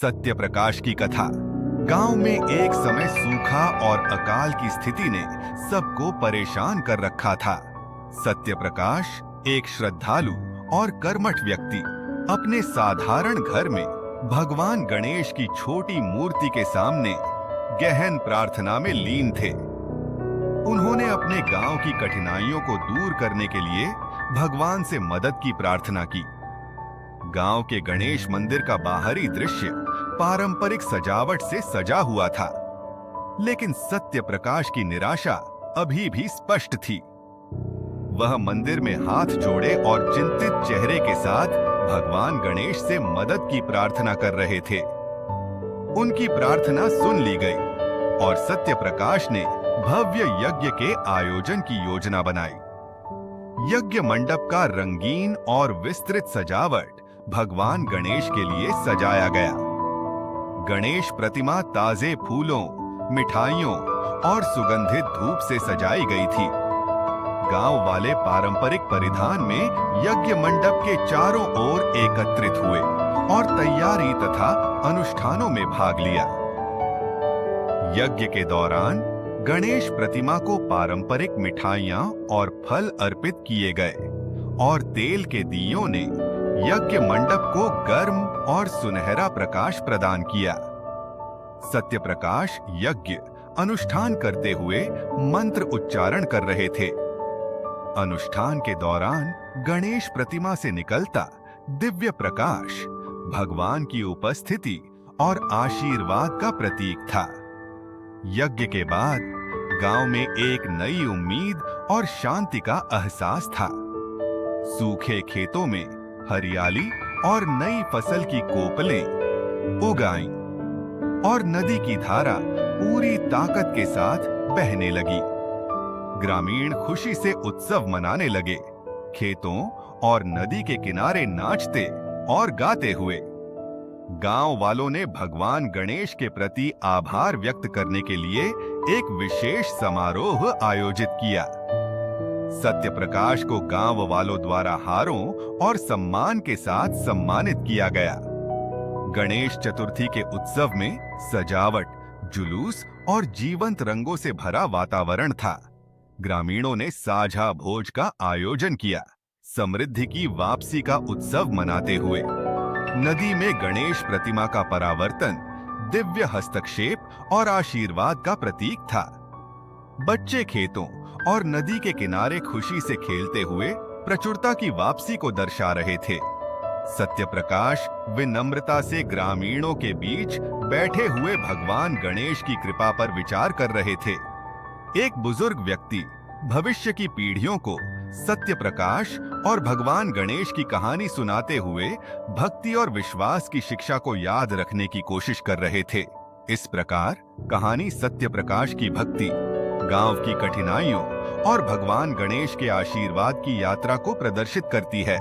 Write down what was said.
सत्य प्रकाश की कथा। गांव में एक समय सूखा और अकाल की स्थिति ने सबको परेशान कर रखा था। सत्य प्रकाश एक श्रद्धालु और कर्मठ व्यक्ति अपने साधारण घर में भगवान गणेश की छोटी मूर्ति के सामने गहन प्रार्थना में लीन थे। उन्होंने अपने गांव की कठिनाइयों को दूर करने के लिए भगवान से मदद की प्रार्थना की। गांव के गणेश मंदिर का बाहरी दृश्य पारंपरिक सजावट से सजा हुआ था, लेकिन सत्य प्रकाश की निराशा अभी भी स्पष्ट थी। वह मंदिर में हाथ जोड़े और चिंतित चेहरे के साथ भगवान गणेश से मदद की प्रार्थना कर रहे थे। उनकी प्रार्थना सुन ली गई और सत्य प्रकाश ने भव्य यज्ञ के आयोजन की योजना बनाई। यज्ञ मंडप का रंगीन और विस्तृत सजावट भगवान गणेश के लिए सजाया गया। गणेश प्रतिमा ताजे फूलों, मिठाइयों और सुगंधित धूप से सजाई गई थी। गांव वाले पारंपरिक परिधान में यज्ञ मंडप के चारों ओर एकत्रित हुए और तैयारी तथा अनुष्ठानों में भाग लिया। यज्ञ के दौरान गणेश प्रतिमा को पारंपरिक मिठाइयां और फल अर्पित किए गए और तेल के दियों ने यज्ञ मंडप को गर्म और सुनहरा प्रकाश प्रदान किया। सत्य प्रकाश यज्ञ अनुष्ठान करते हुए मंत्र उच्चारण कर रहे थे। अनुष्ठान के दौरान गणेश प्रतिमा से निकलता दिव्य प्रकाश भगवान की उपस्थिति और आशीर्वाद का प्रतीक था। यज्ञ के बाद गांव में एक नई उम्मीद और शांति का एहसास था। सूखे खेतों में हरियाली और नई फसल की कोपलें उग आईं और नदी की धारा पूरी ताकत के साथ बहने लगी। ग्रामीण खुशी से उत्सव मनाने लगे, खेतों और नदी के किनारे नाचते और गाते हुए। गांव वालों ने भगवान गणेश के प्रति आभार व्यक्त करने के लिए एक विशेष समारोह आयोजित किया। सत्य प्रकाश को गांव वालों द्वारा हारों और सम्मान के साथ सम्मानित किया गया। गणेश चतुर्थी के उत्सव में सजावट, जुलूस और जीवंत रंगों से भरा वातावरण था। ग्रामीणों ने साझा भोज का आयोजन किया, समृद्धि की वापसी का उत्सव मनाते हुए। नदी में गणेश प्रतिमा का परावर्तन दिव्य हस्तक्षेप और आशीर्वाद का प्रतीक था। बच्चे खेतों और नदी के किनारे खुशी से खेलते हुए प्रचुरता की वापसी को दर्शा रहे थे। सत्य प्रकाश विनम्रता से ग्रामीणों के बीच बैठे हुए भगवान गणेश की कृपा पर विचार कर रहे थे। एक बुजुर्ग व्यक्ति भविष्य की पीढ़ियों को सत्य प्रकाश और भगवान गणेश की कहानी सुनाते हुए भक्ति और विश्वास की शिक्षा को याद रखने की कोशिश कर रहे थे। इस प्रकार कहानी सत्य प्रकाश की भक्ति, गांव की कठिनाइयों और भगवान गणेश के आशीर्वाद की यात्रा को प्रदर्शित करती है।